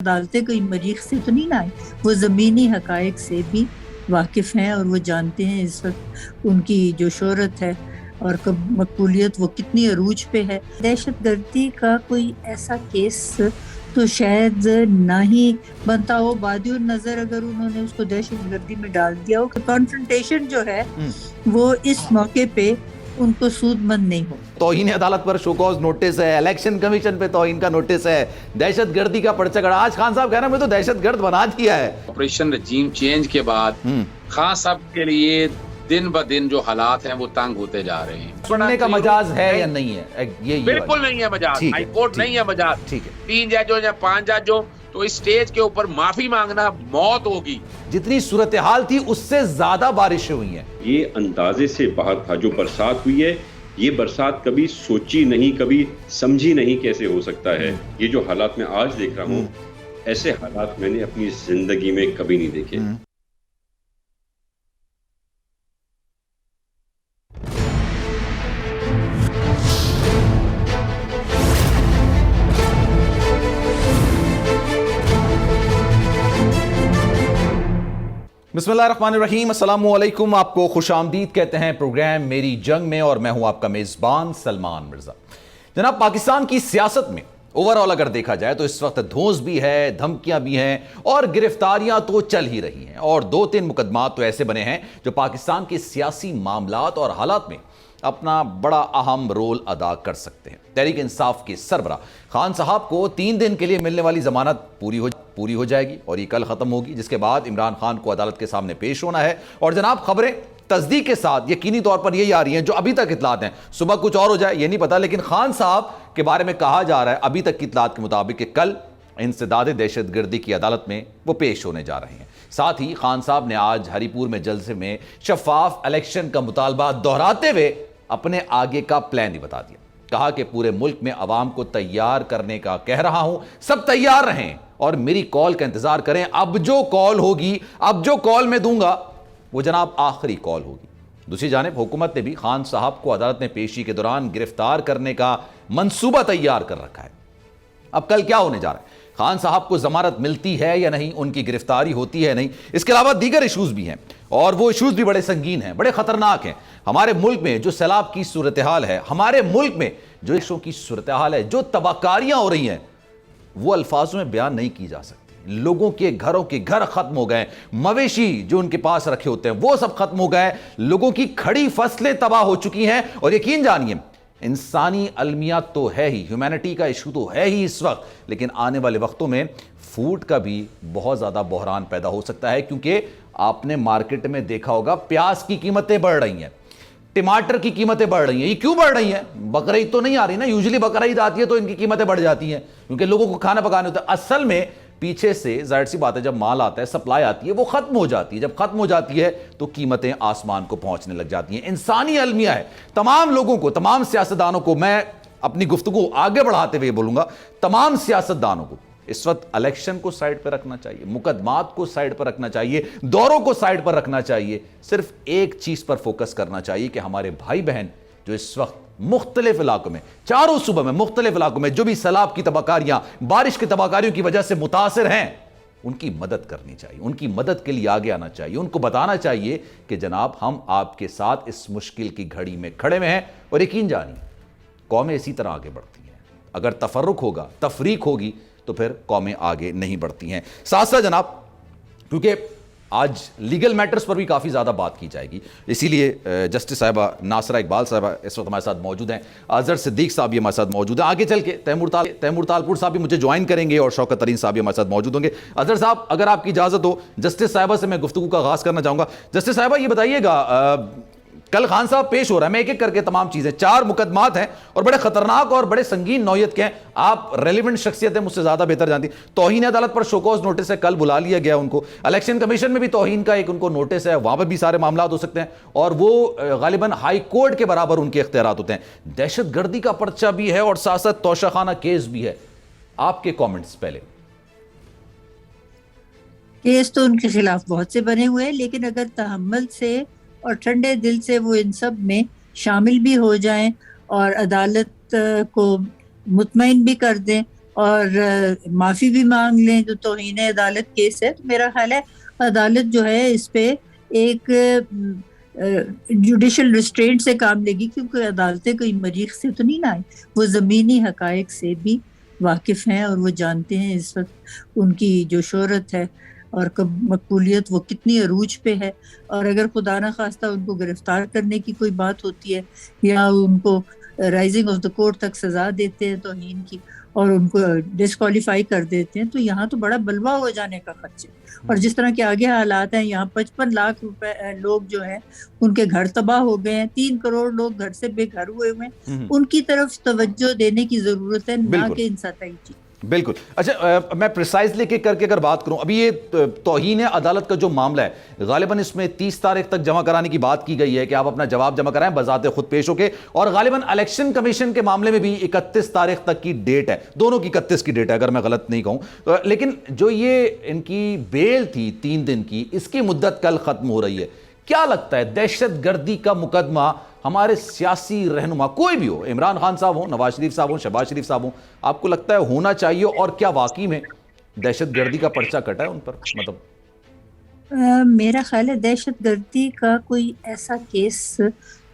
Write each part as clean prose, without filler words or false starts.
अदालतें कोई मरीख से तो नहीं ना आई, वो ज़मीनी हकायक से भी वाकिफ़ हैं और वो जानते हैं इस वक्त उनकी जो शोहरत है और मकबूलियत वो कितनी अरूज पे है। दहशत गर्दी का कोई ऐसा केस तो शायद ना ही बनता हो, बादियों नज़र अगर उन्होंने उसको दहशत गर्दी में डाल दिया हो कि कॉन्फ्रंटेशन जो है वो इस मौके पे उनको सूदमंद नहीं हो। तौहीन अदालत पर शोकॉज नोटिस है, इलेक्शन कमीशन पे तौहीन का नोटिस है, दहशत गर्दी का पर्चा गड़ा। आज खान साहब कह रहे हैं मैं तो दहशत गर्द बना दिया है। ऑपरेशन रजीम चेंज के बाद खान साहब के लिए दिन ब दिन जो हालात हैं वो तंग होते जा रहे हैं। सुनने का मजाज है या नहीं है? ये बिल्कुल नहीं है मजाज। हाई कोर्ट नहीं है मजाज। ठीक है, 3 जजों या 5 जजों तो इस स्टेज के ऊपर माफी मांगना मौत होगी। जितनी सूरत हाल थी उससे ज्यादा बारिशें हुई हैं। ये अंदाजे से बाहर था जो बरसात हुई है। ये बरसात कभी सोची नहीं, कभी समझी नहीं कैसे हो सकता है। ये जो हालात मैं आज देख रहा हूँ, ऐसे हालात मैंने अपनी जिंदगी में कभी नहीं देखे। बिस्मिल्लाहिर्रहमानिर्रहीम, अस्सलामु अलैकुम। आपको खुशामदीद कहते हैं प्रोग्राम मेरी जंग में, और मैं हूं आपका मेजबान सलमान मिर्जा। जनाब, पाकिस्तान की सियासत में ओवरऑल अगर देखा जाए तो इस वक्त धौंस भी है, धमकियां भी हैं और गिरफ्तारियां तो चल ही रही हैं, और 2-3 मुकदमात तो ऐसे बने हैं जो पाकिस्तान के सियासी मामलात और हालात में अपना बड़ा अहम रोल अदा कर सकते हैं। तहरीक इंसाफ के सरबराह खान साहब को 3 दिन के लिए मिलने वाली जमानत पूरी हो जाएगी और ये कल खत्म होगी, जिसके बाद इमरान खान को अदालत के सामने पेश होना है। और जनाब, खबरें तस्दीक के साथ यकीनी तौर पर यही आ रही हैं जो अभी तक इतलात हैं, सुबह कुछ और हो जाए ये नहीं पता, लेकिन खान साहब के बारे में कहा जा रहा है अभी तक की इतलात के मुताबिक कि कल इंसदाद दहशतगर्दी की अदालत में वो पेश होने जा रहे हैं। साथ ही खान साहब ने आज हरीपुर में जलसे में शफाफ इलेक्शन का मुतालबा दोहराते हुए अपने आगे का प्लान ही बता दिया। कहा कि पूरे मुल्क में अवाम को तैयार करने का कह रहा हूं, सब तैयार रहें और मेरी कॉल का इंतजार करें। अब जो कॉल होगी, अब जो कॉल मैं दूंगा वो जनाब आखिरी कॉल होगी। दूसरी जानिब हुकूमत ने भी खान साहब को अदालत में पेशी के दौरान गिरफ्तार करने का मंसूबा तैयार कर रखा है। अब कल क्या होने जा रहा है? खान साहब को जमानत मिलती है या नहीं, उनकी गिरफ्तारी होती है नहीं, इसके अलावा दीगर इशूज भी हैं और वो इशूज भी बड़े संगीन हैं, बड़े खतरनाक हैं। हमारे मुल्क में जो सैलाब की सूरत हाल है, हमारे मुल्क में जो इशू की सूरत हाल है, जो तबाहकारियां हो रही हैं, वो अल्फाजों में बयान नहीं की जा सकती। लोगों के घरों के घर खत्म हो गए, मवेशी जो उनके पास रखे होते हैं वो सब खत्म हो गए, लोगों की खड़ी फसलें तबाह हो चुकी हैं। और यकीन जानिए, इंसानी अलमियात तो है ही, ह्यूमैनिटी का इशू तो है ही इस वक्त, लेकिन आने वाले वक्तों में फूड का भी बहुत ज़्यादा बहरान पैदा हो सकता है, क्योंकि आपने मार्केट में देखा होगा प्याज की कीमतें बढ़ रही हैं, टमाटर की कीमतें बढ़ रही हैं। ये क्यों बढ़ रही हैं? बकरीद तो नहीं आ रही ना, यूजुअली बकरीद आती है तो इनकी कीमतें बढ़ जाती हैं क्योंकि लोगों को खाना पकाने होता है। असल में पीछे से जाहिर सी बात है, जब माल आता है, सप्लाई आती है, वो खत्म हो जाती है। जब खत्म हो जाती है तो कीमतें आसमान को पहुंचने लग जाती हैं। इंसानी अलमिया है। तमाम लोगों को, तमाम सियासतदानों को मैं अपनी गुफ्तगू आगे बढ़ाते हुए बोलूंगा, तमाम सियासतदानों को इस वक्त इलेक्शन को साइड पर रखना चाहिए, मुकदमात को साइड पर रखना चाहिए, दौरों को साइड पर रखना चाहिए। सिर्फ एक चीज पर फोकस करना चाहिए कि हमारे भाई बहन जो इस वक्त मुख्तलिफ इलाकों में, चारों सूबों में मुख्तलिफ इलाकों में जो भी सैलाब की तबाहकारियां, बारिश की तबाहकारियों की वजह से मुतासिर हैं, उनकी मदद करनी चाहिए, उनकी मदद के लिए आगे आना चाहिए, उनको बताना चाहिए कि जनाब हम आपके साथ इस मुश्किल की घड़ी में खड़े हुए हैं। और यकीन जानिए, कौमें इसी तरह आगे बढ़ती हैं। अगर तफर्रुक होगा, तफरीक होगी, तो फिर कौमें आगे नहीं बढ़ती हैं। साथ साथ जनाब, क्योंकि आज लीगल मैटर्स पर भी काफ़ी ज़्यादा बात की जाएगी, इसीलिए जस्टिस साहिबा नासरा इकबाल साहिबा इस वक्त हमारे साथ मौजूद हैं, अजहर सिद्दीक साहब भी हमारे साथ मौजूद हैं, आगे चल के तैमूर तालपुर साहब भी मुझे ज्वाइन करेंगे और शौकत तरीन साहब भी हमारे साथ मौजूद होंगे। अजहर साहब, अगर आपकी इजाज़त हो, जस्टिस साहिबा से मैं गुफ्तगू का आगाज़ करना चाहूँगा। जस्टिस साहिबा, ये बताइएगा, कल खान साहब पेश हो रहा है, मैं एक एक करके तमाम चीजें, 4 मुकदमात हैं और बड़े खतरनाक और बड़े संगीन नौयत के हैं। आप रेलिवेंट शख्सियत है, मुझसे ज्यादा बेहतर जानती। तौहीन अदालत पर शोकॉज नोटिस है, कल बुला लिया गया उनको। इलेक्शन कमीशन में भी तौहीन का एक उनको नोटिस है, वहां पर भी सारे मामला हो सकते हैं और वो गालिबन हाई कोर्ट के बराबर उनके इख्तियारात होते हैं। दहशत गर्दी का पर्चा भी है और साथ साथ तोशाखाना केस भी है। आपके कॉमेंट्स पहले। केस तो उनके खिलाफ बहुत से बने हुए हैं, लेकिन अगर तहम्मुल से और ठंडे दिल से वो इन सब में शामिल भी हो जाएं और अदालत को मुतमईन भी कर दें और माफी भी मांग लें जो तौहीन अदालत केस है, तो मेरा ख्याल है अदालत जो है इस पे एक जुडिशल रिस्ट्रेंट से काम लेगी, क्योंकि अदालतें कोई मरीख से तो नहीं ना आई, वो ज़मीनी हकायक से भी वाकिफ हैं और वो जानते हैं इस वक्त उनकी जो शोहरत है और कब मकबूलियत वो कितनी अरूज पे है। और अगर खुदा न खास्ता उनको गिरफ्तार करने की कोई बात होती है या उनको राइजिंग ऑफ द कोर्ट तक सजा देते हैं तौहीन की और उनको डिस्क्वालीफाई कर देते हैं, तो यहाँ तो बड़ा बलवा हो जाने का खदशा है। और जिस तरह के आगे हालात हैं, यहाँ 55 लाख रुपए लोग जो हैं उनके घर तबाह हो गए हैं, 3 करोड़ लोग घर से बेघर हुए हुए हैं, उनकी तरफ तवज्जो देने की जरूरत है, ना कि इन सतही चीज। बिल्कुल। अच्छा, मैं प्रिसाइजली करके अगर बात करूं, अभी ये तौहीन अदालत का जो मामला है गालिबन इसमें 30 तारीख तक जमा कराने की बात की गई है कि आप अपना जवाब जमा कराएं बजाते खुद पेश होके, और गालिबन इलेक्शन कमीशन के मामले में भी 31 तारीख तक की डेट है, दोनों की 31 की डेट है अगर मैं गलत नहीं कहूं तो। लेकिन जो ये इनकी बेल थी 3 दिन की, इसकी मुद्दत कल खत्म हो रही है। क्या लगता है दहशत गर्दी का मुकदमा हमारे सियासी रहनुमा कोई भी हो, इमरान खान साहब हो, नवाज शरीफ साहब हो, शहबाज शरीफ साहब हो, आपको लगता है होना चाहिए? और क्या वाकई में दहशत गर्दी का पर्चा कटा है उन पर? मतलब मेरा ख्याल है दहशत गर्दी का कोई ऐसा केस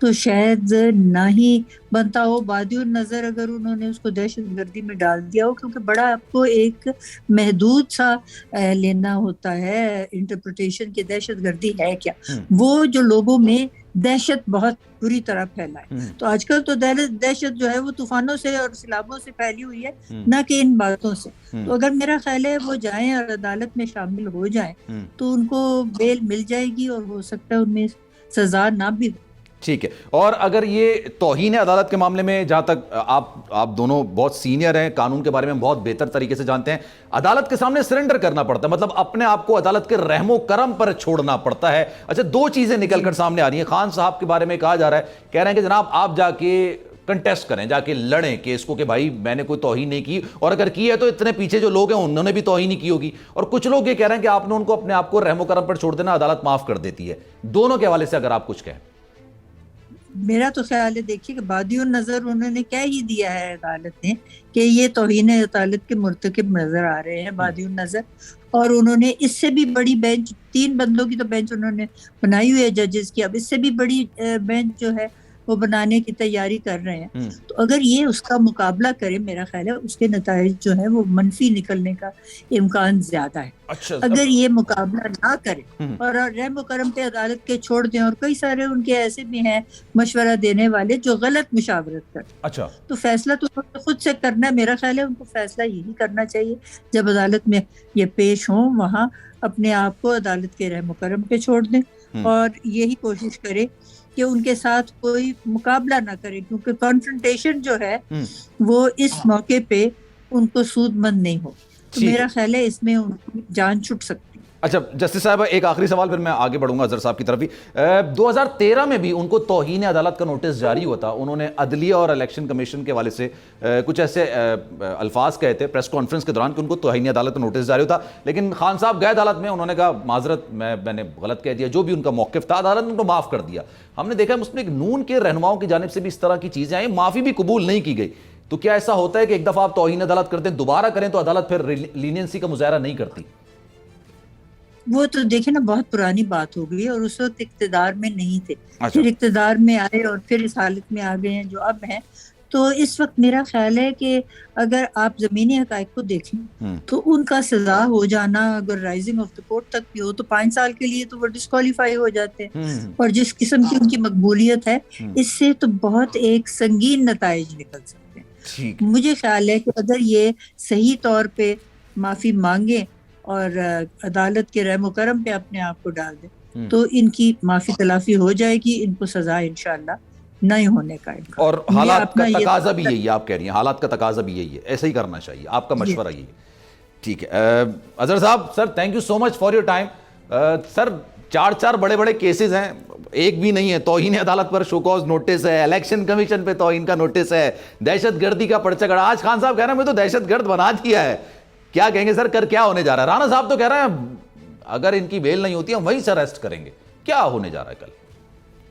तो शायद ना ही बनता हो। बादिउन नजर अगर उन्होंने उसको दहशत गर्दी में डाल दिया हो, क्योंकि बड़ा आपको एक महदूद सा लेना होता है इंटरप्रिटेशन की दहशत गर्दी है क्या, वो जो लोगों में दहशत बहुत बुरी तरह फैलाए। तो आजकल तो दहशत जो है वो तूफानों से और सैलाबों से फैली हुई है, ना कि इन बातों से। तो अगर मेरा ख्याल है वो जाएं और अदालत में शामिल हो जाएं तो उनको बेल मिल जाएगी और हो सकता है उनमें सजा ना भी हो। ठीक है। और अगर ये तौहीन अदालत के मामले में, जहां तक आप दोनों बहुत सीनियर हैं, कानून के बारे में बहुत बेहतर तरीके से जानते हैं, अदालत के सामने सरेंडर करना पड़ता है, मतलब अपने आप को अदालत के रहमो करम पर छोड़ना पड़ता है। अच्छा, 2 चीजें निकलकर सामने आ रही हैं। खान साहब के बारे में कहा जा रहा है, कह रहे हैं कि जनाब आप जाके कंटेस्ट करें, जाके लड़ें केस को कि भाई मैंने कोई तौहीन नहीं की, और अगर की है तो इतने पीछे जो लोग हैं उन्होंने भी तौहीन नहीं की होगी। और कुछ लोग ये कह रहे हैं कि आपने उनको अपने आप को रहमो करम पर छोड़ देना, अदालत माफ कर देती है। दोनों के हवाले से अगर आप कुछ कहें। मेरा तो ख्याल है, देखिए कि बादिउन नजर उन्होंने कह ही दिया है अदालत ने कि ये तौहीन अदालत के मुर्तकिब नजर आ रहे हैं बादिउन नजर, और उन्होंने इससे भी बड़ी बेंच, 3 बंदों की तो बेंच उन्होंने बनाई हुई है जजेस की, अब इससे भी बड़ी बेंच जो है वो बनाने की तैयारी कर रहे हैं। तो अगर ये उसका मुकाबला करे, मेरा ख्याल है उसके नताइज जो है वो मनफी निकलने का इम्कान ज्यादा है। अच्छा, अगर ये मुकाबला ना करे और रहम करम पे अदालत के छोड़ दें, और कई सारे उनके ऐसे भी हैं मशवरा देने वाले जो गलत मुशावरत करते। अच्छा, तो फैसला तो खुद से करना है। मेरा ख्याल है उनको फैसला यही करना चाहिए, जब अदालत में ये पेश हो वहाँ अपने आप को अदालत के रहम करम पे छोड़ दें और यही कोशिश करे कि उनके साथ कोई मुकाबला ना करे, क्योंकि कॉन्फ्रंटेशन जो है वो इस मौके पे उनको सूदमंद नहीं हो। तो मेरा ख्याल है इसमें उनकी जान छूट सकती है। अच्छा जस्टिस साहब, एक आखिरी सवाल, फिर मैं आगे बढ़ूंगा अजहर साहब की तरफ ही। 2013 में भी उनको तौहीन अदालत का नोटिस जारी हुआ था। उन्होंने अदलिया और इलेक्शन कमीशन के हवाले से कुछ ऐसे अल्फाज कहे थे प्रेस कॉन्फ्रेंस के दौरान कि उनको तौहीन अदालत का नोटिस जारी होता, लेकिन खान साहब गए अदालत में, उन्होंने कहा माजरत मैंने गलत कह दिया, जो भी उनका मौक़िफ़ था अदालत ने उनको माफ़ कर दिया। हमने देखा उसमें एक नून के रहनुमाओं की जानिब से भी इस तरह की चीज़ें आई, माफ़ी भी कबूल नहीं की गई। तो क्या ऐसा होता है कि एक दफ़ा आप तौहीन अदालत करते हैं, दोबारा करें तो अदालत फिर लीनियंसी का मुजाहरा नहीं करती? वो तो देखे ना, बहुत पुरानी बात हो गई और उस वक्त इक्तदार में नहीं थे। फिर इक्तदार में आए और फिर इस हालत में आ गए हैं जो अब हैं। तो इस वक्त मेरा ख्याल है कि अगर आप जमीनी हकायक को देखें तो उनका सजा हो जाना अगर राइजिंग ऑफ द कोर्ट तक भी हो तो 5 साल के लिए तो वो डिस्क्वालीफाई हो जाते हैं। और जिस किस्म की उनकी मकबूलियत है, इससे तो बहुत एक संगीन नताइज निकल सकते हैं। मुझे ख्याल है कि अगर ये सही तौर पे माफी मांगे और अदालत के रहम करम पे अपने आप को डाल दे तो इनकी माफी तलाफी हो जाएगी, इनको सजा इंशाल्लाह नहीं होने का इम्कान। और हालात का तकाजा भी यही है, आप कह रही हैं हालात का तकाजा भी यही है, ऐसा ही करना चाहिए, आपका मशवरा यही है। ठीक है अजहर साहब, sir thank you so much for your time. Sir 4 बड़े बड़े केसेस हैं, एक भी नहीं है। तौहीन अदालत पर शो कॉज नोटिस है, इलेक्शन कमीशन पे तौहीन का नोटिस है, दहशत गर्दी का पर्चा कड़ा। आज खान साहब कह रहे हैं मैं तो दहशत गर्द बना दिया है। क्या कहेंगे सर, कर क्या होने जा रहा है? राणा साहब तो कह रहे हैं अगर इनकी बेल नहीं होती हम वहीं से अरेस्ट करेंगे। क्या होने जा रहा है कल?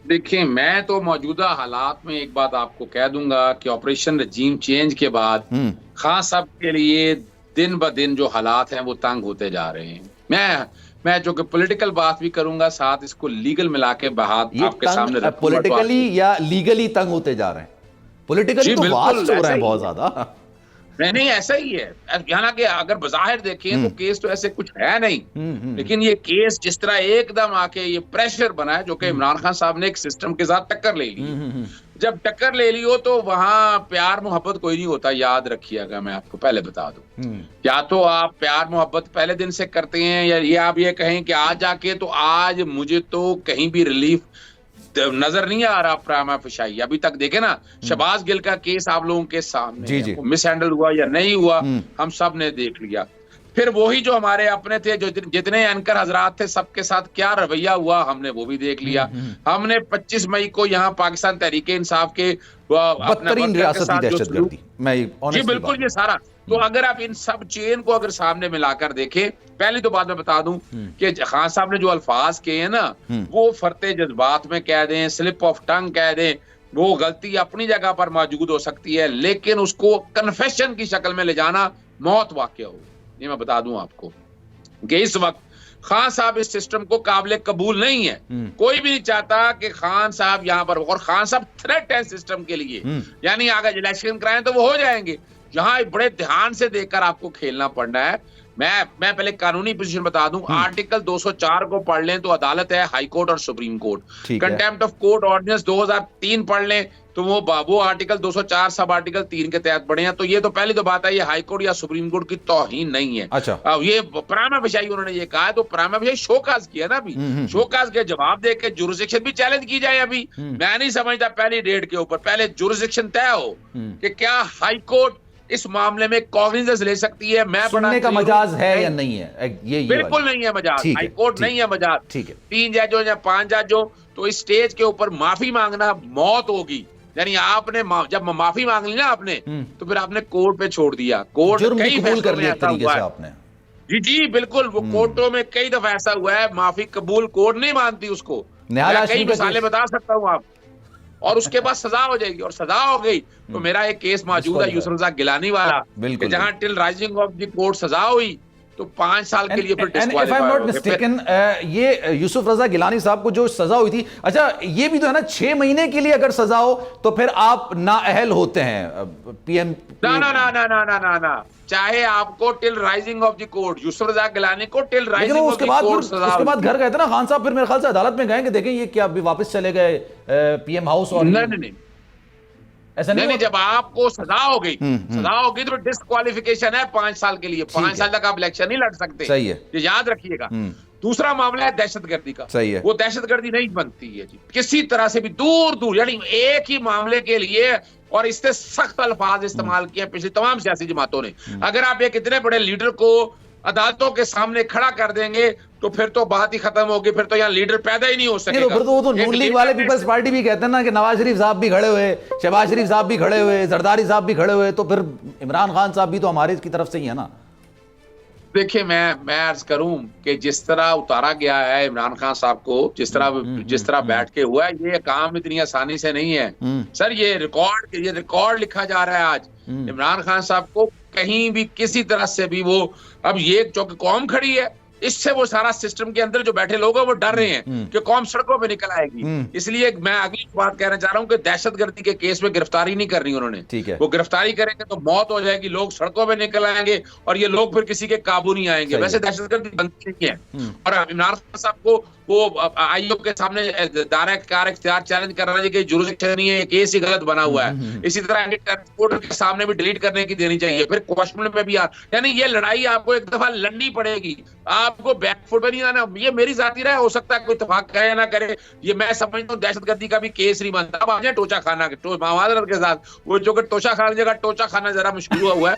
देखिए, मैं तो मौजूदा हालात में एक बात आपको कह दूंगा कि ऑपरेशन रजीम चेंज के बाद खान साहब के लिए दिन ब दिन जो हालात हैं वो तंग होते जा रहे हैं। मैं जो कि पॉलिटिकल बात भी करूंगा, साथ इसको लीगल मिला के बात आपके सामने रखूंगा। पॉलिटिकली या लीगली तंग होते जा रहे हैं? पॉलिटिकली तो वास्ट हो रहे हैं बहुत ज्यादा। नहीं, ऐसा ही है। हालांकि अगर बाहर देखें तो केस तो ऐसे कुछ है नहीं, लेकिन ये केस जिस तरह एकदम आके ये प्रेशर बना है, जो कि इमरान खान साहब ने एक सिस्टम के साथ टक्कर ले ली। जब टक्कर ले ली हो तो वहां प्यार मोहब्बत कोई नहीं होता, याद रखिएगा, मैं आपको पहले बता दूं। या तो आप प्यार मोहब्बत पहले दिन से करते हैं, या ये आप ये कहें कि आज जाके तो आज मुझे तो कहीं भी रिलीफ नजर नहीं आ रहा। प्रामा फिशाई अभी तक देखे ना, शहबाज गिल का केस आप लोगों के सामने मिस हैंडल हुआ या नहीं हुआ, हम सब ने देख लिया। फिर वही जो हमारे अपने थे, जो जितने एंकर हजरात थे, सबके साथ क्या रवैया हुआ हमने वो भी देख लिया। हमने 25 मई को यहाँ पाकिस्तान तहरीके इंसाफ के बदतरीन रियासती दहशतगर्दी, जी बिल्कुल, ये सारा। तो अगर आप इन सब चेन को अगर सामने मिलाकर देखें, पहली तो बात मैं बता दूं कि खान साहब ने जो अल्फाज कहे हैं ना, वो फरते जज्बात में कह दें, स्लिप ऑफ टंग कह दें, वो गलती अपनी जगह पर मौजूद हो सकती है, लेकिन उसको कन्फेशन की शक्ल में ले जाना मौत वाक़या हो। ये मैं बता दूं आपको कि इस वक्त खान साहब इस सिस्टम को काबिल कबूल नहीं है। कोई भी नहीं चाहता कि खान साहब यहाँ पर, और खान साहब थ्रेट है सिस्टम के लिए, यानी अगर इलेक्शन कराएं तो वो हो जाएंगे। यहाँ बड़े ध्यान से देखकर आपको खेलना पड़ना है। मैं पहले कानूनी पोजीशन बता दूं, आर्टिकल 204 को पढ़ लें तो अदालत है हाई कोर्ट और supreme court. Contempt of court ordinance 2003 पढ़ लें तो वो आर्टिकल 204 सब आर्टिकल 3 के तहत पढ़े हैं। तो ये तो पहली तो बात है, ये हाई कोर्ट या सुप्रीम कोर्ट की तौहीन नहीं है। अच्छा, ये प्रामा विषय उन्होंने ये कहा है, तो प्रामा विषय शोकाज किया ना अभी, शोकाज के जवाब दे के जुरिसडिक्शन भी चैलेंज की जाए। अभी मैं नहीं समझता पहली डेट के ऊपर पहले जुरिसडिक्शन तय हो कि क्या हाई कोर्ट इस मामले में कॉग्निजेंस ले सकती है। मैं सुनने का मजाज है या नहीं है? ये बिल्कुल नहीं है मजाज, हाई कोर्ट नहीं है मजाज। ठीक है, 3 जज हो या 5 जज हो, तो इस स्टेज के ऊपर माफी मांगना मौत होगी। यानी आपने जब माफी मांग ली ना आपने, तो फिर आपने कोर्ट पे छोड़ दिया। कोर्ट कई फैसलों में ऐसा हुआ है, जी बिल्कुल, वो कोर्टों में कई दफा ऐसा हुआ है, माफी कबूल कोर्ट नहीं मानती उसको। कई मिसालें बता सकता हूँ आप, और उसके बाद सजा हो जाएगी, और सजा हो गई तो मेरा एक केस मौजूद है यूसुफ रजा गिलानी वाला, जहां till rising of the court सजा हुई तो 5 साल के लिए फिर डिस्क्वालीफाई। ये यूसुफ रजा गिलानी साहब को जो सजा हुई थी, अच्छा ये भी तो है ना, 6 महीने के लिए अगर सजा हो तो फिर आप नाअहल होते हैं पीएम। ना, चाहे आपको till rising of the court, Yousaf Raza Gilani को till rising of the court सजा, उसके बाद घर गए थे ना खान साहब, फिर मेरे ख्याल से अदालत में गए कि देखें ये क्या अभी वापस चले गए पीएम हाउस। और नहीं ऐसा नहीं, जब आपको सजा हो गई तो डिस्क्वालिफिकेशन है 5 साल के लिए। 5 साल तक आप इलेक्शन नहीं लड़ सकते। सही है, ये याद रखिएगा। दूसरा मामला है दहशतगर्दी का। सही है, वो दहशतगर्दी नहीं बनती है जी किसी तरह से भी, दूर, यानी एक ही मामले के लिए, और इससे सख्त अल्फाज इस्तेमाल किए पिछली तमाम सियासी जमातों ने। अगर आप एक इतने बड़े लीडर को अदालतों के सामने खड़ा कर देंगे तो फिर तो बात ही खत्म होगी, फिर तो यहाँ लीडर पैदा ही नहीं हो सकेगा। फिर तो वो तो नून लीग वाले पीपल्स पार्टी भी कहते हैं ना कि नवाज शरीफ साहब भी खड़े हुए, शहबाज शरीफ साहब भी खड़े हुए, जरदारी साहब भी खड़े हुए, तो फिर इमरान खान साहब भी तो हमारे की तरफ से ही है ना। देखिए मैं अर्ज करूं कि जिस तरह उतारा गया है इमरान खान साहब को, जिस तरह बैठ के हुआ है, ये काम इतनी आसानी से नहीं है सर। ये रिकॉर्ड लिखा जा रहा है आज इमरान खान साहब को, कहीं भी किसी तरह से भी वो, अब ये चौकी कौम खड़ी है, इससे वो सारा सिस्टम के अंदर जो बैठे लोग हैं वो डर रहे हैं कि कौम सड़कों पे निकल आएगी। इसलिए मैं अगली बात कहना चाह रहा हूं कि दहशतगर्दी के केस में गिरफ्तारी नहीं करनी उन्होंने। ठीक है, वो गिरफ्तारी करेंगे तो मौत हो जाएगी, लोग सड़कों पे निकल आएंगे और ये लोग फिर किसी के काबू नहीं आएंगे। वैसे दहशतगर्दी बनती नहीं है। और इमरान खान साहब को वो आईओ के सामने दायरा कार इख्तियार चैलेंज कर रहा है कि जुरिसडिक्शन नहीं है, केस ही गलत बना हुआ है। इसी तरह कोर्ट के सामने भी डिलीट करने की देनी चाहिए, फिर क्वेश्चन में भी यानी ये लड़ाई आपको एक दफा लड़नी पड़ेगी, आपको बैकफुट पे नहीं आना। ये मेरी जाती राय, हो सकता है कोई इत्तेफाक करे या ना करे, ये मैं समझता हूँ दहशतगर्दी का भी केस नहीं बनता। अब आ जाए टोचा खाना के मामादर के साथ, वो जो कि टोचा खाना जगह टोचा खाना जरा मुश्किल हुआ है।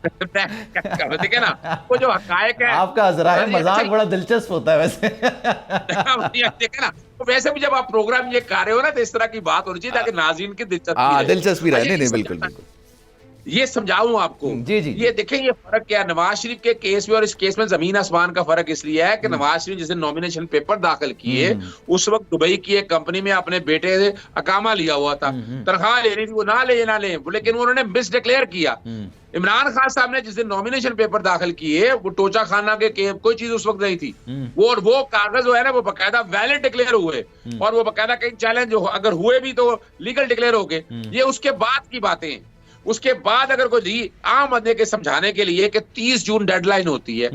ठीक है ना, वो जो हकायक है आपका जरा मजाक बड़ा दिलचस्प होता है वैसे। ठीक है ना, तो वैसे भी जब आप प्रोग्राम ये कर रहे हो ना तो इस तरह की बात होनी चाहिए ताकि नाज़रीन की दिलचस्पी रहे। नहीं बिल्कुल। ये समझाऊं आपको। जी जी ये देखें ये फर्क क्या है नवाज शरीफ के केस में और इस केस में जमीन आसमान का फर्क इसलिए है कि नवाज शरीफ जिस दिन नॉमिनेशन पेपर दाखिल किए उस वक्त दुबई की एक कंपनी में अपने बेटे से अकामा लिया हुआ था, तनख्वाह ले रही थी, वो ना ले, लेकिन उन्होंने मिस डिक्लेयर किया। इमरान खान साहब ने जिस दिन नॉमिनेशन पेपर दाखिल किए वो टोचा खाना के कोई चीज उस वक्त नहीं थी, वो कागज जो है ना वो बकायदा वैलिड डिक्लेयर हुए और वो बकायदा कहीं चैलेंज अगर हुए भी तो लीगल डिक्लेयर हो गए। ये उसके बाद की बातें हैं। उसके बाद अगर कोई आम बंदे के समझाने के लिए कि 30 जून डेडलाइन होती है,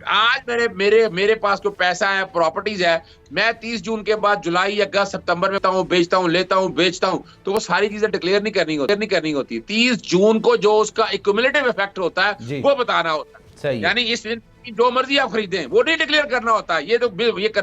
आज मेरे पास जो पैसा है, प्रॉपर्टीज है, मैं 30 जून के बाद जुलाई अगस्त सितंबर में बेचता हूँ, लेता हूँ, बेचता हूँ, तो वो सारी चीजें डिक्लेयर नहीं करनी होती। 30 जून को जो उसका एक्यूमुलेटिव इफेक्ट होता है वो बताना होता है। यानी इस दिन जो मर्जी आप खरीदें वो नहीं डिक्लेयर करना होता। ये तो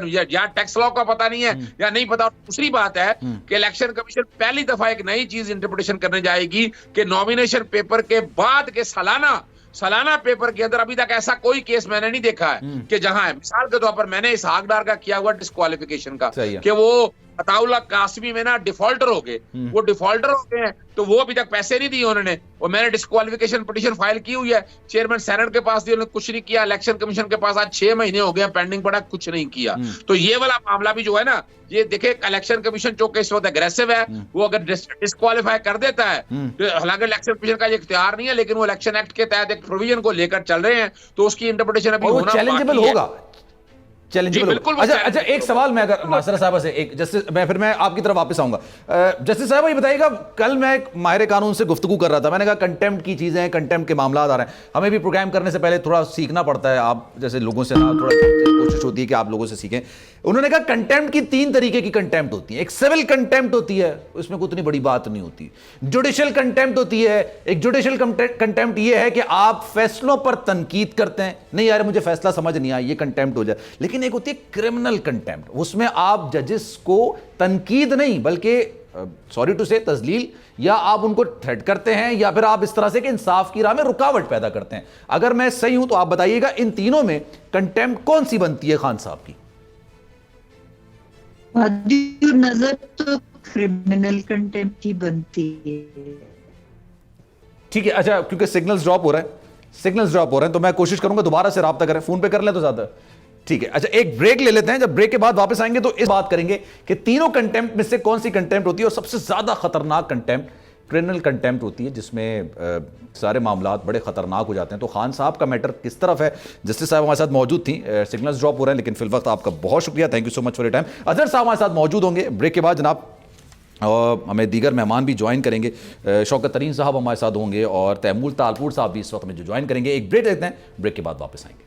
या टैक्स लॉ का पता नहीं है या नहीं पता। दूसरी बात है कि इलेक्शन कमीशन पहली दफा एक नई चीज इंटरप्रिटेशन करने जाएगी कि नॉमिनेशन पेपर के बाद के सालाना पेपर के अंदर अभी तक ऐसा कोई केस मैंने नहीं देखा है कि जहां है। मिसाल के तौर पर मैंने इसहाक डार का किया हुआ डिस्क्वालिफिकेशन का कि वो अताउल्लाह कासमी में ना डिफॉल्टर हो गए, वो डिफॉल्टर हो गए हैं तो वो अभी तक पैसे नहीं दिए उन्होंने, और मैंने डिस्क्वालिफिकेशन पिटीशन फाइल की हुई है, चेयरमैन सेनेट के पास दिए, उन्होंने कुछ नहीं किया। इलेक्शन कमीशन के पास आज 6 महीने हो गए पेंडिंग पड़ा, कुछ नहीं किया। तो ये वाला मामला भी जो है ना, ये देखे इलेक्शन कमीशन चूंकि इस वक्त अग्रेसिव है, वो अगर डिस्क्वालीफाई कर देता है, तो हालांकि इलेक्शन कमीशन का ये इख्तियार नहीं है, लेकिन वो इलेक्शन एक्ट के तहत एक प्रोविजन को लेकर चल रहे हैं, तो उसकी इंटरप्रिटेशन अभी होना चैलेंजेबल होगा। बिल्कुल। अच्छा एक सवाल मैं अगर नासरा साहब से एक जस्टिस मैं आपकी तरफ वापस आऊंगा। जस्टिस साहब ये बताइएगा, कल मैं एक माहिर कानून से गुफ्तगू कर रहा था, मैंने कहा कंटेम्प्ट की चीजें, कंटेम्प्ट के मामला आ रहे हैं, हमें भी प्रोग्राम करने से पहले थोड़ा सीखना पड़ता है, आप जैसे लोगों से ना थोड़ा कोशिश होती है कि आप लोगों से सीखें। उन्होंने कहा कंटेम्प्ट की 3 तरीके की कंटेम्प्ट होती है। एक सिविल कंटेम्प्ट होती है, उसमें कोई इतनी बड़ी बात नहीं होती। जुडिशियल कंटेम्प्ट होती है, एक जुडिशियल कंटेम्प्ट ये है कि आप फैसलों पर तनकीद करते हैं, नहीं यार मुझे फैसला समझ नहीं आया, ये कंटेम्प्ट हो जाए। लेकिन एक होती है क्रिमिनल कंटेम्प्ट, उसमें आप जजेस को तनकीद नहीं बल्कि सॉरी टू से तजलील, या आप उनको थ्रेट करते हैं या फिर आप इस तरह से कि इंसाफ की राह में रुकावट पैदा करते हैं। अगर मैं सही हूं तो आप बताइएगा इन तीनों में कंटेम्प्ट कौन सी बनती है खान साहब की? नजर तो क्रिमिनल कंटेम्प्ट ही बनती है। ठीक है, अच्छा क्योंकि सिग्नल्स ड्रॉप हो रहे हैं तो मैं कोशिश करूंगा दोबारा से राब्ता करें, फोन पे कर ले तो ज्यादा ठीक है। अच्छा एक ब्रेक ले लेते हैं, जब ब्रेक के बाद वापस आएंगे तो इस बात करेंगे कि तीनों कंटेम्प्ट में से कौन सी कंटेम्प्ट होती है, और सबसे ज्यादा खतरनाक कंटेम्प्ट क्रिमिनल कंटेम्प्ट होती है, जिसमें सारे मामला बड़े खतरनाक हो जाते हैं। तो खान साहब का मैटर किस तरफ है? जस्टिस साहब हमारे साथ मौजूद थी, सिग्नल्स ड्रॉप हो रहे हैं लेकिन फिल वक्त आपका बहुत शुक्रिया, thank you so much for your time. Azhar साहब हमारे साथ मौजूद होंगे ब्रेक के बाद जनाब, और हमें दीगर मेहमान भी ज्वाइन करेंगे, शौकत तरीन साहब हमारे साथ होंगे और तैमूर तालपुर साहब भी इस वक्त में जो ज्वाइन करेंगे। एक ब्रेक लेते हैं, ब्रेक के बाद वापस आएंगे।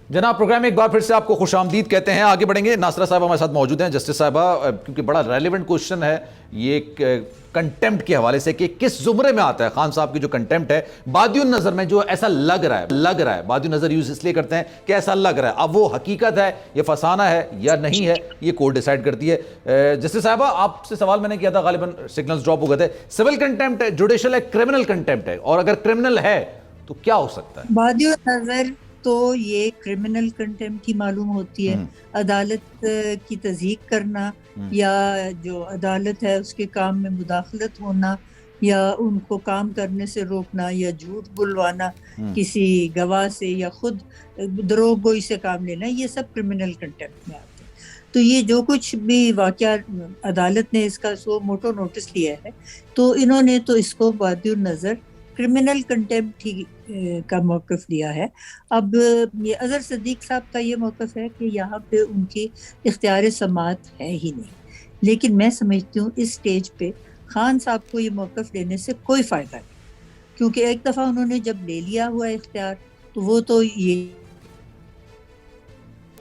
जनाब प्रोग्राम में एक बार फिर से आपको खुशामदीद कहते हैं, आगे बढ़ेंगे। नासरा साहब हमारे साथ मौजूद हैं, जस्टिस साहबा, क्योंकि बड़ा रेलेवेंट क्वेश्चन है ये कंटेम्प्ट के हवाले से कि किस जुमरे में आता है खान साहब की जो कंटेम्प्ट है। बादियुन नजर में जो ऐसा लग रहा है, बादियुन नजर यूज इसलिए करते हैं कि ऐसा लग रहा है, अब वो हकीकत है, ये फसाना है या नहीं है, ये कोर्ट डिसाइड करती है। जस्टिस साहबा आपसे सवाल मैंने किया था, गालिबन सिग्नल्स ड्रॉप हो गए थे। सिविल कंटेम्प्ट है, जुडिशियल है, क्रिमिनल कंटेम्प्ट है, और अगर क्रिमिनल है तो क्या हो सकता है? बादियुन नजर तो ये क्रिमिनल कंटेम्प्ट की मालूम होती है। अदालत की तज़हीक करना या जो अदालत है उसके काम में मुदाखलत होना या उनको काम करने से रोकना या झूठ बुलवाना किसी गवाह से या खुद दरोगोई से काम लेना, ये सब क्रिमिनल कंटेम्प्ट में आते हैं। तो ये जो कुछ भी वाकया अदालत ने इसका सो मोटो नोटिस लिया है, तो इन्होंने तो इसको बादियुन नजर क्रिमिनल कंटेम्प्ट ही का मौक़िफ़ लिया है। अब ये अज़हर सदीक साहब का ये मौक़िफ़ है कि यहाँ पे उनकी इख्तियार समाअत है ही नहीं, लेकिन मैं समझती हूँ इस स्टेज पे खान साहब को ये मौक़िफ़ लेने से कोई फ़ायदा नहीं, क्योंकि एक दफ़ा उन्होंने जब ले लिया हुआ इख्तियार तो वो तो ये।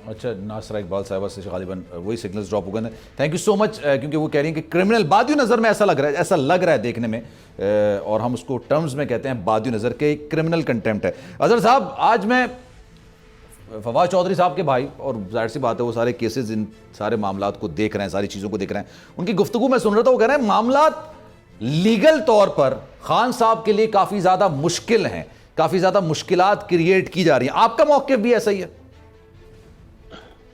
अच्छा नासरा इकबाल साहबा से गालिबन वही सिग्नल्स ड्रॉप हो गए। थैंक यू सो मच, क्योंकि वो कह रही हैं कि क्रिमिनल बादियुन नज़र में ऐसा लग रहा है देखने में, और हम उसको टर्म्स में कहते हैं बादियुन नज़र के क्रिमिनल कंटेम्प्ट है। अजहर साहब, आज मैं फवाद चौधरी साहब के भाई, और जाहिर सी बात है वो सारे केसेस, इन सारे मामलात को देख रहे हैं, सारी चीज़ों को देख रहे हैं, उनकी गुफ्तगू में सुन रहा था, वो कह रहे हैं मामलात लीगल तौर पर खान साहब के लिए काफ़ी ज़्यादा मुश्किल हैं, काफ़ी ज़्यादा मुश्किलात क्रिएट की जा रही हैं। आपका मौक़िफ़ भी ऐसा ही है?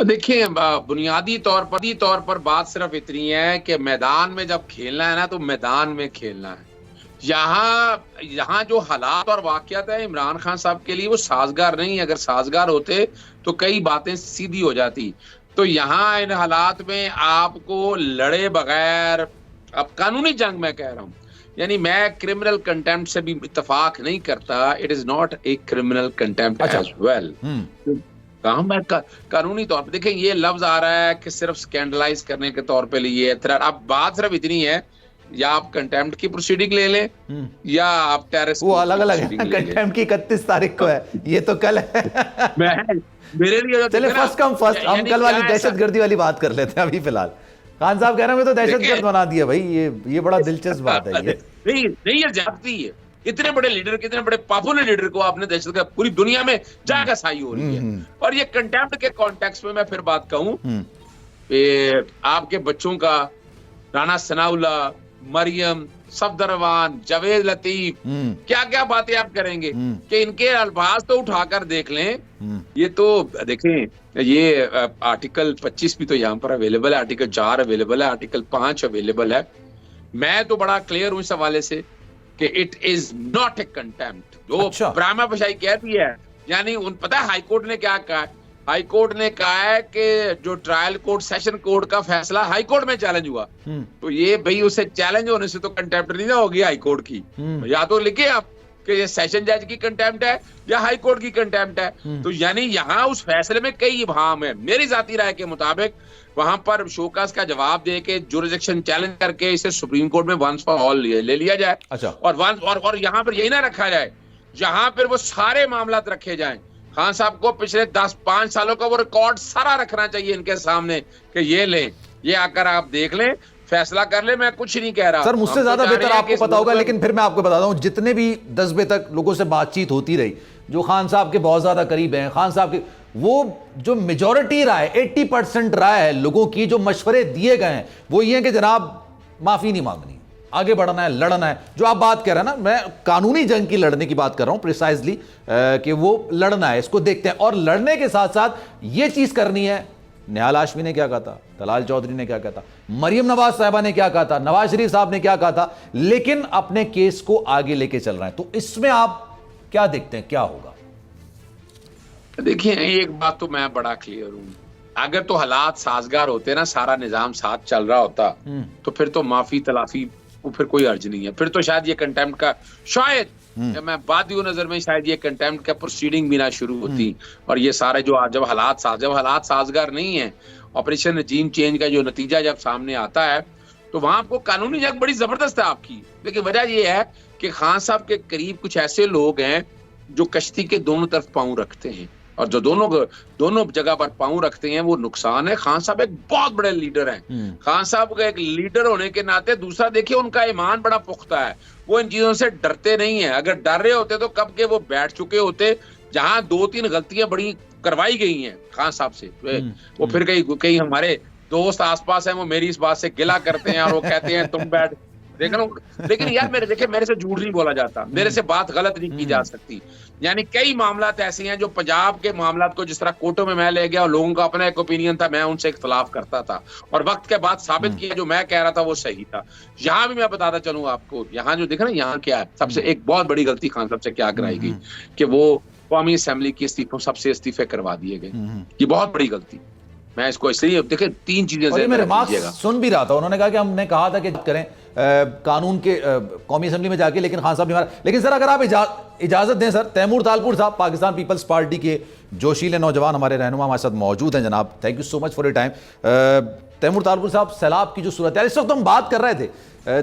देखिए बुनियादी तौर पर बात सिर्फ इतनी है कि मैदान में जब खेलना है ना तो मैदान में खेलना है। यहाँ जो हालात और वाकयात है इमरान खान साहब के लिए वो साजगार नहीं है। अगर साजगार होते तो कई बातें सीधी हो जाती। तो यहाँ इन हालात में आपको लड़े बगैर, अब कानूनी जंग मैं कह रहा हूँ, यानी मैं क्रिमिनल कंटेम्प्ट से भी इत्तेफाक नहीं करता। It is not a criminal contempt as well. कहा मैं कानूनी तौर पे देखें, ये लफ्ज आ रहा है कि सिर्फ स्कैंडलाइज करने के तौर पे लिए। अब बात सिर्फ इतनी है, या आप कंटेम्प्ट की प्रोसीडिंग ले लें या आप टेररिस्ट, वो अलग अलग है। कंटेम्प्ट की 31 तारीख को है, ये तो कल है। मेरे लिए चले फर्स्ट कम फर्स्ट, हम कल वाली दहशतगर्दी वाली बात कर लेते हैं। अभी फिलहाल खान साहब कह रहे हैं तो दहशतगर्द बना दिया भाई, ये बड़ा दिलचस्प बात है। ये नहीं ये जाती है। इतने बड़े लीडर, कितने बड़े पॉपुलर लीडर को आपने दहशतगर्द, पूरी दुनिया में जाकर साई हो रही है। और ये कंटेम्प्ट के कॉन्टेक्स्ट में मैं फिर बात कहूं, आपके बच्चों का राना सनाउल्ला, मरियम, सफदरवान, जावेद लतीफ, क्या क्या बातें आप करेंगे कि इनके अल्फाज तो उठाकर देख लें। ये तो देखें, ये आर्टिकल 25 भी तो यहाँ पर अवेलेबल है, आर्टिकल 4 अवेलेबल है, आर्टिकल 5 अवेलेबल है। मैं तो बड़ा क्लियर हूं इस हवाले से कि it is not A contempt. जो ब्राह्मा पशाई कहती है, यानी पता है हाईकोर्ट ने क्या कहा? हाईकोर्ट ने कहा है कि जो ट्रायल कोर्ट, सेशन कोर्ट का फैसला हाईकोर्ट में चैलेंज हुआ, तो ये भाई उसे चैलेंज होने से तो कंटेम्प्ट नहीं ना होगी हाईकोर्ट की। या तो लिखे आप कि ये सेशन जज की कंटेम्प्ट है या हाईकोर्ट की कंटेम्प्ट है। तो यानी यहाँ उस फैसले में कई इबाम है। मेरी जाती राय के मुताबिक वहां पर शोकास का जवाब दे के जुरिडिक्शन चैलेंज करके इसे सुप्रीम कोर्ट में वंस फॉर ऑल ले लिया जाए। अच्छा। और यहाँ पर यही ना रखा जाए, यहाँ पर वो सारे मामला रखे जाए। खान साहब को पिछले 10-5 सालों का वो रिकॉर्ड सारा रखना चाहिए इनके सामने कि ये ले, ये आकर आप देख लें, फैसला कर ले। मैं कुछ नहीं कह रहा सर, मुझसे ज्यादा बेहतर आपको पता होगा, लेकिन फिर मैं आपको बताता हूं, जितने भी 10 बजे तक लोगों से बातचीत होती रही जो खान साहब के बहुत ज्यादा करीब हैं, खान साहब के वो जो मेजॉरिटी राय 80% राय है लोगों की, जो मशवरे दिए गए हैं वो ये है कि जनाब माफी नहीं मांगनी, आगे बढ़ना है, लड़ना है। जो आप बात कर रहे हैं ना, मैं कानूनी जंग की लड़ने की बात कर रहा हूं प्रिसाइजली, कि वो लड़ना है, इसको देखते हैं। और लड़ने के साथ साथ ये चीज करनी है, निहाल हाशमी ने क्या कहा था, तलाल चौधरी ने क्या कहा था, मरियम नवाज साहिबा ने क्या कहा था, नवाज शरीफ साहब ने क्या कहा था, लेकिन अपने केस को आगे लेके चल रहे हैं। तो इसमें आप क्या देखते हैं, क्या होगा? देखिए, एक बात तो मैं बड़ा क्लियर हूं, अगर तो हालात साजगार होते ना, सारा निजाम साथ चल रहा होता, तो फिर तो माफी तलाफी वो फिर कोई अर्ज नहीं है। फिर तो शायद ये कंटेम्प्ट का, शायद मैं बात नजर में, शायद ये कंटेम्प्ट का प्रोसीडिंग भी ना शुरू होती। और ये सारे जो जब हालात साजगार नहीं है, ऑपरेशन रजीम चेंज का जो नतीजा जब सामने आता है, तो वहां आपको कानूनी जंग बड़ी जबरदस्त है आपकी। लेकिन वजह ये है कि खान साहब के करीब कुछ ऐसे लोग हैं जो कश्ती के दोनों तरफ पांव रखते हैं, और जो दोनों जगह पर पांव रखते हैं वो नुकसान है। खान साहब एक बहुत बड़े लीडर हैं। खान साहब का एक लीडर होने के नाते, दूसरा देखिए उनका ईमान बड़ा पुख्ता है, वो इन चीजों से डरते नहीं है। अगर डर रहे होते तो कब के वो बैठ चुके होते। जहां 2-3 गलतियां बड़ी करवाई गई हैं खान साहब से, वो फिर कई हमारे दोस्त आसपास हैं, वो मेरी इस बात से गिला करते हैं और वो कहते हैं तुम बैठ लेकिन यार मेरे से झूठ नहीं बोला जाता, मेरे से बात गलत नहीं की जा सकती। यानी कई मामलात ऐसे हैं जो पंजाब के मामलात को जिस तरह कोर्टों में मैं ले गया और लोगों का अपना एक ओपिनियन था, मैं उनसे इख्तलाफ करता था और वक्त के बाद साबित किया जो मैं कह रहा था वो सही था। यहाँ भी मैं बताता चलूँ आपको, यहाँ जो देख रहे हैं यहाँ क्या है, सबसे एक बहुत बड़ी गलती खान साहब से क्या कराई गई कि वो कौमी असेंबली के सबसे इस्तीफे करवा दिए गए। ये बहुत बड़ी गलती। मैं इसको इसलिए देखिए 3 चीजें मैं रिमार्क्स सुन भी रहा था, उन्होंने कहा कि हमने कहा था कि करें कानून के कौमी असेंबली में जाके, लेकिन खान साहब ने मारा। लेकिन सर अगर आप इजाजत दें सर, तैमूर तालपुर साहब पाकिस्तान पीपल्स पार्टी के जोशीले नौजवान हमारे रहनुमा हमारे साथ मौजूद हैं। जनाब thank you so much for your time. Taimur Talpur sahab, सैलाब की जो सूरत है, इस वक्त हम बात कर रहे थे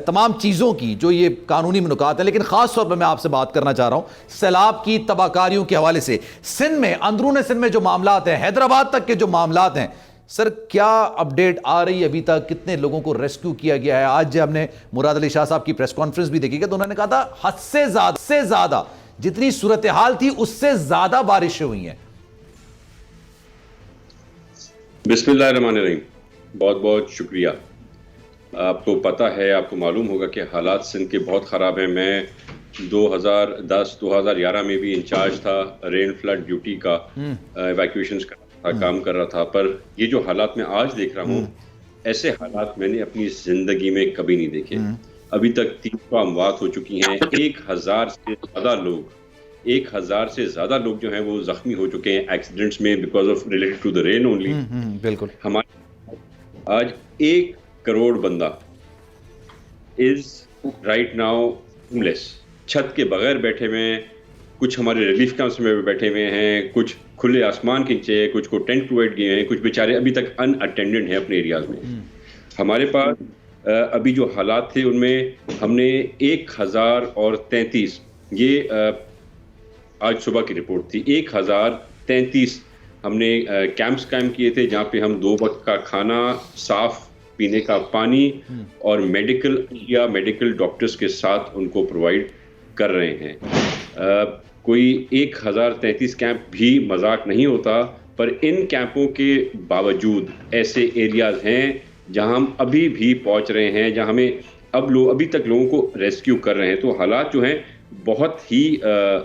तमाम चीज़ों की जो ये कानूनी मनुकात है, लेकिन खास तौर पर मैं आपसे बात करना चाह रहा हूँ सैलाब की तबाहकारियों के हवाले से। सिंध में, अंदरून सिंध में जो मामलात हैं, हैदराबाद तक के जो मामलात हैं, सर क्या अपडेट आ रही है अभी तक? कितने लोगों को रेस्क्यू किया गया है? आज जब हमने मुराद अली शाह साहब की प्रेस कॉन्फ्रेंस भी देखी तो उन्होंने कहा था हद से ज्यादा जितनी सूरत हाल थी उससे ज्यादा बारिशें हुई हैं। बिस्मिल्लाहिर्रहमानिर्रहीम, बहुत बहुत शुक्रिया। आपको पता है, आपको मालूम होगा कि हालात सिंध के बहुत ख़राब हैं। मैं 2010-2011 में भी इंचार्ज था रेन फ्लड ड्यूटी का, इवैक्यूएशंस का। था, काम कर रहा था, पर ये जो हालात मैं आज देख रहा हूँ, ऐसे हालात मैंने अपनी जिंदगी में कभी नहीं देखे। अभी तक 300 अमवात हो चुकी हैं, 1000 से ज्यादा लोग जो हैं वो जख्मी हो चुके हैं एक्सीडेंट्स में, because of related to the rain only. बिल्कुल। हमारे आज 1 करोड़ बंदा इज राइट नाउ होमलेस, छत के बगैर बैठे हुए हैं। कुछ हमारे रिलीफ कैंप्स में बैठे हुए हैं, कुछ खुले आसमान के नीचे, कुछ को टेंट प्रोवाइड किए हैं, कुछ बेचारे अभी तक अनअटेंडेड हैं अपने एरियाज में। हमारे पास अभी जो हालात थे उनमें हमने 1033, ये आज सुबह की रिपोर्ट थी, 1033 हमने कैंप्स कायम किए थे, जहाँ पे हम 2 वक्त का खाना, साफ पीने का पानी और मेडिकल डॉक्टर्स के साथ उनको प्रोवाइड कर रहे हैं। कोई 1033 कैंप भी मजाक नहीं होता, पर इन कैंपों के बावजूद ऐसे एरियाज हैं जहां हम अभी भी पहुंच रहे हैं, जहां हमें अभी तक लोगों को रेस्क्यू कर रहे हैं। तो हालात जो हैं बहुत ही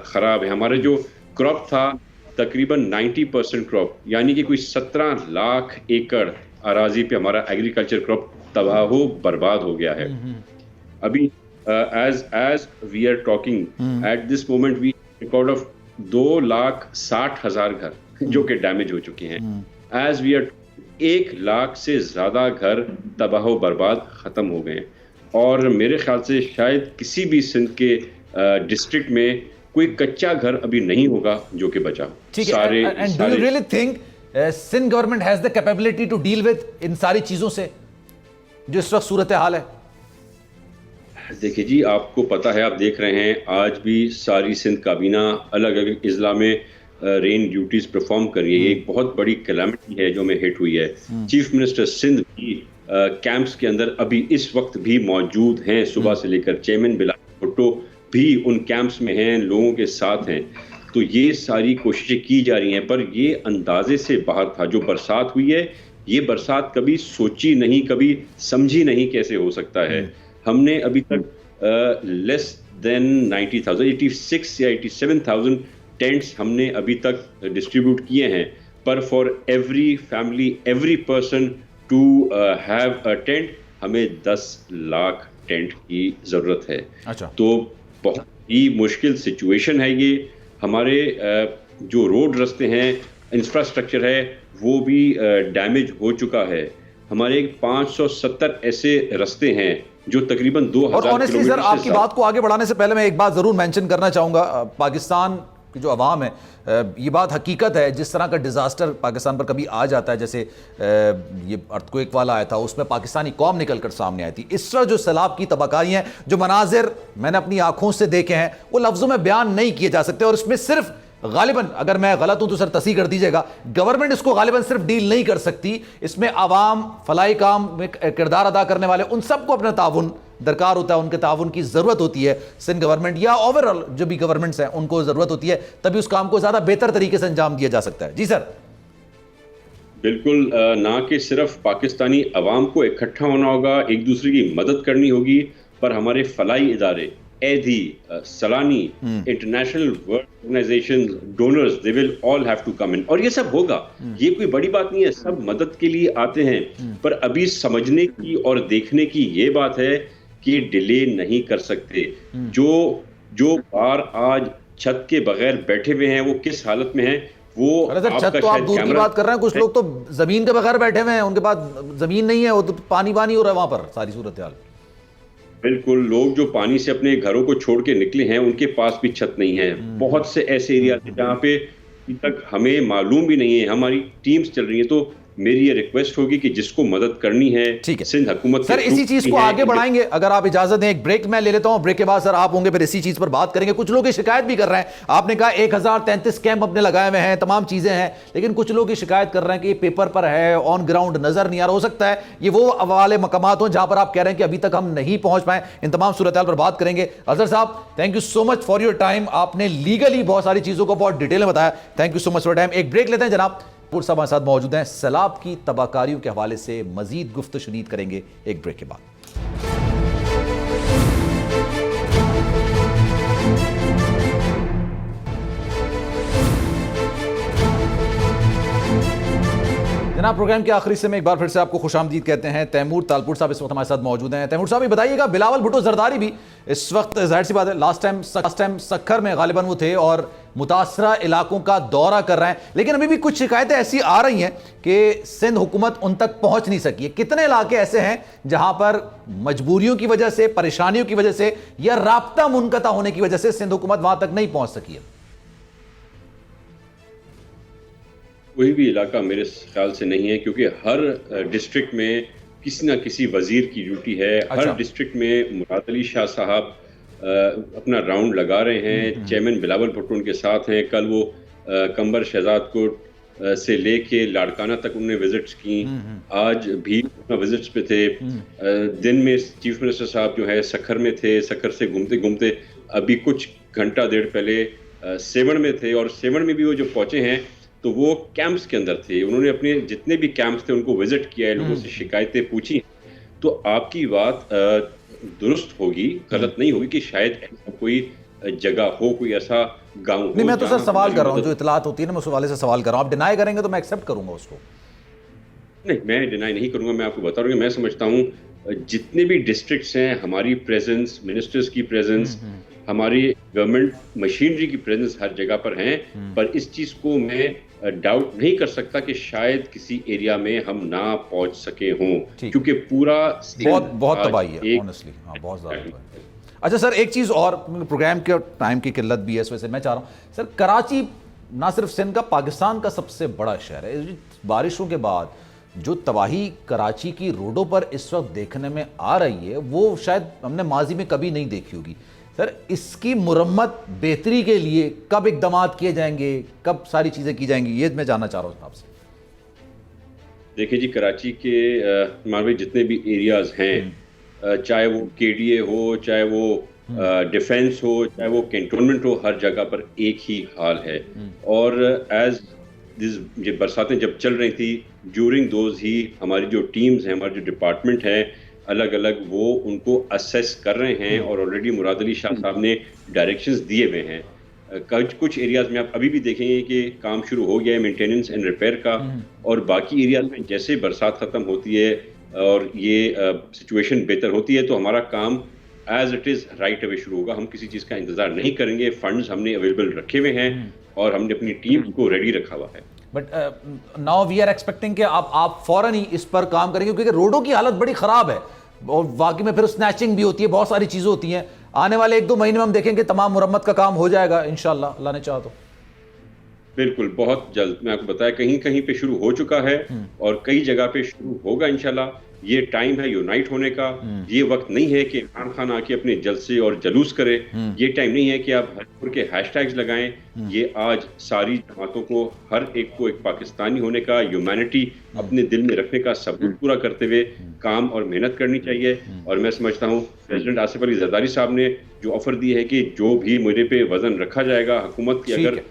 ख़राब है। हमारा जो क्रॉप था तकरीबन 90% क्रॉप, यानी कि कोई 17 लाख एकड़ अराजी पे हमारा एग्रीकल्चर क्रॉप तबाह हो बर्बाद हो गया है। अभी as we are talking at this moment we record of 2,60,000 घर जो कि डैमेज हो चुके हैं। as we are 1 लाख से ज्यादा घर तबाह बर्बाद खत्म हो गए, और मेरे ख्याल से शायद किसी भी सिंध के डिस्ट्रिक्ट में कोई कच्चा घर अभी नहीं होगा जो कि बचा। सारे and do you really think Sindh government has the capability to deal with इन सारी चीजों से जो इस वक्त सूरत हाल है? देखिए जी, आपको पता है, आप देख रहे हैं आज भी सारी सिंध काबीना अलग अलग इजला में रेन ड्यूटीज परफॉर्म कर रही है। ये एक बहुत बड़ी कैलामिटी है जो हमें हिट हुई है। चीफ मिनिस्टर सिंध भी कैंप्स के अंदर अभी इस वक्त भी मौजूद हैं, सुबह से लेकर। चेयरमैन बिलाल भुट्टो भी उन कैंप्स में हैं, लोगों के साथ हैं। तो ये सारी कोशिशें की जा रही हैं, पर ये अंदाजे से बाहर था। जो बरसात हुई है, ये बरसात कभी सोची नहीं, कभी समझी नहीं कैसे हो सकता है। हमने अभी तक लेस देन 90,000, 86 या 87,000 टेंट्स हमने अभी तक डिस्ट्रीब्यूट किए हैं, पर for every family, every person to have a tent हमें 10 लाख टेंट की जरूरत है। अच्छा। तो बहुत ही मुश्किल सिचुएशन है ये। हमारे जो रोड रास्ते हैं, इंफ्रास्ट्रक्चर है, वो भी डैमेज हो चुका है। हमारे 570 ऐसे रास्ते हैं जो तकरीबन 2000 और ऑनेस्टली सर, आपकी बात को आगे बढ़ाने से पहले मैं एक बात जरूर मेंशन करना चाहूंगा। पाकिस्तान की जो अवाम है, ये बात हकीकत है, जिस तरह का डिजास्टर पाकिस्तान पर कभी आ जाता है, जैसे ये अर्थक्वेक वाला आया था, उसमें पाकिस्तानी कौम निकल कर सामने आई थी। इस तरह जो सैलाब की तबाहकारी है, जो मनाजिर मैंने अपनी आंखों से देखे हैं, वो लफ्जों में बयान नहीं किए जा सकते। और इसमें सिर्फ गालिबन, अगर मैं गलत हूं तो सर तस्दीक कर दीजिएगा, गवर्नमेंट इसको गालिबन सिर्फ डील नहीं कर सकती। इसमें आवाम, फलाई काम में किरदार अदा करने वाले, उन सबको अपना ताउन दरकार होता है, उनके ताउन की जरूरत होती है। सिंध गवर्नमेंट या ओवरऑल जो भी गवर्नमेंट्स हैं, उनको जरूरत होती है, तभी उस काम को ज्यादा बेहतर तरीके से अंजाम दिया जा सकता है। जी सर। बिल्कुल, ना कि सिर्फ पाकिस्तानी अवाम को इकट्ठा होना होगा, एक दूसरे की मदद करनी होगी, पर हमारे फलाई इदारे, Edhi, Saylani, international organisation, donors, they will all have to come in. और ये सब होगा, ये कोई बड़ी बात नहीं है, सब मदद के लिए आते हैं। पर अभी समझने की और देखने की ये बात है कि डिले नहीं कर सकते। जो बार आज छत के बगैर बैठे हुए हैं, वो किस हालत में हैं, वो छत तो आप दूर की बात कर रहे हैं, कुछ लोग तो जमीन के बगैर बैठे हुए हैं, उनके पास जमीन नहीं है, वो तो पानी हो रहा है वहां पर, सारी सूरत हाल। बिल्कुल, लोग जो पानी से अपने घरों को छोड़ के निकले हैं, उनके पास भी छत नहीं है। बहुत से ऐसे एरिया हैं जहाँ पे अभी तक हमें मालूम भी नहीं है, हमारी टीम्स चल रही है। तो मेरी ये रिक्वेस्ट होगी कि जिसको मदद करनी है, ठीक है सिंध हुकूमत सर, इसी चीज को आगे बढ़ाएंगे अगर आप इजाजत दें। एक ब्रेक मैं ले लेता हूं, ब्रेक के बाद सर आप होंगे, फिर इसी चीज पर बात करेंगे। कुछ लोग ये शिकायत भी कर रहे हैं, आपने कहा 1033 कैंप अपने लगाए हुए हैं, तमाम चीजें हैं, लेकिन कुछ लोग ये शिकायत कर रहे हैं कि ये पेपर पर है, ऑन ग्राउंड नजर नहीं आ रहा। हो सकता है ये वो वाले मकामात हो जहां पर आप कह रहे हैं कि अभी तक हम नहीं पहुंच पाए। इन तमाम सूरत हाल पर बात करेंगे। अजहर साहब, thank you so much for your time, आपने लीगली बहुत सारी चीजों को बहुत डिटेल में बताया। Thank you so much for time. एक ब्रेक लेते हैं जनाब, पूर्व साहब हमारे साथ मौजूद हैं, सैलाब की तबाहकारियों के हवाले से मजीद गुफ्तगू शुनीद करेंगे एक ब्रेक के बाद। जनाब, प्रोग्राम के आखिरी से में एक बार फिर से आपको खुशामदीद कहते हैं। तैमूर तालपुर साहब इस वक्त हमारे साथ मौजूद हैं। तैमूर साहब, ये बताइएगा, बिलावल भुट्टो जरदारी भी इस वक्त, जाहिर सी बात है, लास्ट टाइम सक्खर में गालिबन वो थे और मुतासरा इलाकों का दौरा कर रहे हैं, लेकिन अभी भी कुछ शिकायतें ऐसी आ रही हैं कि सिंध हुकूमत उन तक पहुंच नहीं सकी है। कितने इलाके ऐसे हैं जहां पर मजबूरियों की वजह से, परेशानियों की वजह से या राब्ता मुनक़ता होने की वजह से सिंध हुकूमत वहां तक नहीं पहुंच सकी है? कोई भी इलाका मेरे ख्याल से नहीं है, क्योंकि हर डिस्ट्रिक्ट में किसी ना किसी वजीर की ड्यूटी है। हर डिस्ट्रिक्ट में मुराद अली शाह साहब अपना राउंड लगा रहे हैं। चेयरमैन बिलावल भुट्टो उनके साथ हैं। कल वो कंबर शहजाद कोट से लेके लाड़काना तक उन्होंने विजिट्स की। आज भी विजिट्स पे थे। दिन में चीफ मिनिस्टर साहब जो है सक्खर में थे। सक्खर से घूमते घूमते अभी कुछ घंटा डेढ़ पहले सेवण में थे, और सेवण में भी वो जो पहुंचे हैं तो वो कैंप्स के अंदर थे। उन्होंने अपने जितने भी कैंप्स थे उनको विजिट किया है, लोगों से शिकायतें पूछी। तो आपकी बात दुरुस्त होगी, गलत नहीं होगी कि शायद ऐसा कोई जगह हो, कोई ऐसा गांव हो। नहीं, मैं तो सर सवाल कर रहा हूँ, जो इतलात होती है ना, मैं उस हवाले से सवाल कर रहा हूँ। आप डिनाई करेंगे तो मैं एक्सेप्ट करूंगा उसको। नहीं, मैं डिनाई नहीं करूंगा। मैं आपको बता रहा हूँ, मैं समझता हूँ जितने भी डिस्ट्रिक्ट्स हैं, हमारी प्रेजेंस, मिनिस्टर्स की प्रेजेंस, हमारी गवर्नमेंट मशीनरी की प्रेजेंस हर जगह पर हैं। पर इस चीज को मैं डाउट नहीं कर सकता कि शायद किसी एरिया में हम ना पहुंच सके हों, क्योंकि पूरा बहुत तबाही है, ऑनेस्टली। हाँ, बहुत ज्यादा तबाही। अच्छा सर, एक चीज और, प्रोग्राम के टाइम की किल्लत भी है, इस वजह से मैं चाह रहा हूँ सर, कराची ना सिर्फ सिंध का, पाकिस्तान का सबसे बड़ा शहर है। बारिशों के बाद जो तबाही कराची की रोडों पर इस वक्त देखने में आ रही है, वो शायद हमने माजी में कभी नहीं देखी होगी। सर, इसकी मुरम्मत बेहतरी के लिए कब इक़दामात किए जाएंगे, कब सारी चीज़ें की जाएंगी, ये मैं जानना चाह रहा हूँ आपसे। देखिए जी, कराची के हमारे जितने भी एरियाज हैं, चाहे वो केडीए हो, चाहे वो डिफेंस हो, चाहे वो कैंटोनमेंट हो, हर जगह पर एक ही हाल है। और एज दिस बरसातें जब चल रही थी, ड्यूरिंग दोज ही हमारी जो टीम्स हैं, हमारे जो डिपार्टमेंट हैं, अलग अलग वो उनको असेस कर रहे हैं। और ऑलरेडी मुराद अली शाह साहब ने डायरेक्शंस दिए हुए हैं। कुछ एरियाज में आप अभी भी देखेंगे कि काम शुरू हो गया है मेंटेनेंस एंड रिपेयर का, और बाकी एरियाज में जैसे बरसात ख़त्म होती है और ये सिचुएशन बेहतर होती है तो हमारा काम as it is right away शुरू होगा। हम किसी चीज़ का इंतज़ार नहीं करेंगे। फंड्स हमने अवेलेबल रखे हुए हैं और हमने अपनी टीम को रेडी रखा हुआ है। But now we are expecting कि आप फौरन ही इस पर काम करेंगे, क्योंकि रोडों की हालत बड़ी ख़राब है और वाकई में फिर स्नैचिंग भी होती है, बहुत सारी चीज़ें होती हैं। आने वाले 1-2 महीने में हम देखेंगे तमाम मुरम्मत का काम हो जाएगा इंशाल्लाह, अल्लाह ने चाहा तो। बिल्कुल, बहुत जल्द। मैं आपको बताया, कहीं कहीं पे शुरू हो चुका है और कई जगह पे शुरू होगा इंशाल्लाह। ये टाइम है यूनाइट होने का। ये वक्त नहीं है कि इमरान खान आके अपने जलसे और जलूस करे। ये टाइम नहीं है कि आप हजपुर के हैशटैग्स लगाएं। ये आज सारी जमातों को, हर एक को एक पाकिस्तानी होने का, ह्यूमैनिटी अपने दिल में रखने का सबूत पूरा करते हुए काम और मेहनत करनी चाहिए। और मैं समझता हूँ प्रेसिडेंट आसिफ अली जरदारी साहब ने जो ऑफर दी है कि जो भी मुझे पे वजन रखा जाएगा हुकूमत की अगर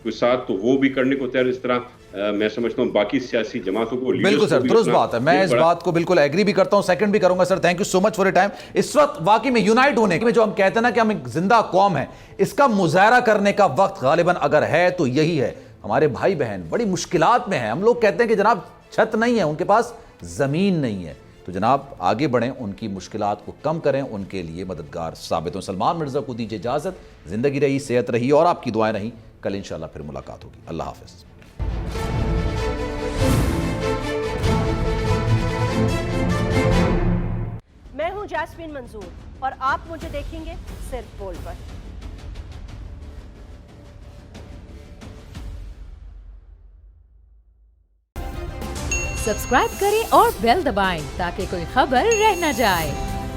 कुछ साथ, तो वो भी करने को तैयार। इस तरह मैं समझता हूं बाकी सियासी जमातों को। बिल्कुल सर, दुरुस्त बात है, मैं इस बात को बिल्कुल एग्री भी करता हूं, सेकंड भी करूंगा sir. Thank you so much for your time. इस वक्त वाकई में यूनाइट होने में, जो हम कहते हैं ना कि हम एक जिंदा कौम है, इसका मुजाहरा करने का वक्त गालिबन अगर है तो यही है। हमारे भाई बहन बड़ी मुश्किलात में हैं। हम लोग कहते हैं कि जनाब छत नहीं है, उनके पास जमीन नहीं है, तो जनाब आगे बढ़ें, उनकी मुश्किलात को कम करें, उनके लिए मददगार साबित हों। सलमान मिर्जा को दीजिए इजाजत। जिंदगी रही, सेहत रही और आपकी दुआएं रही। कल इंशाल्लाह फिर मुलाकात होगी। अल्लाह हाफिज। मैं हूं जैस्मीन मंजूर और आप मुझे देखेंगे सिर्फ बोल पर। सब्सक्राइब करें और बेल दबाएं ताकि कोई खबर रह न जाए।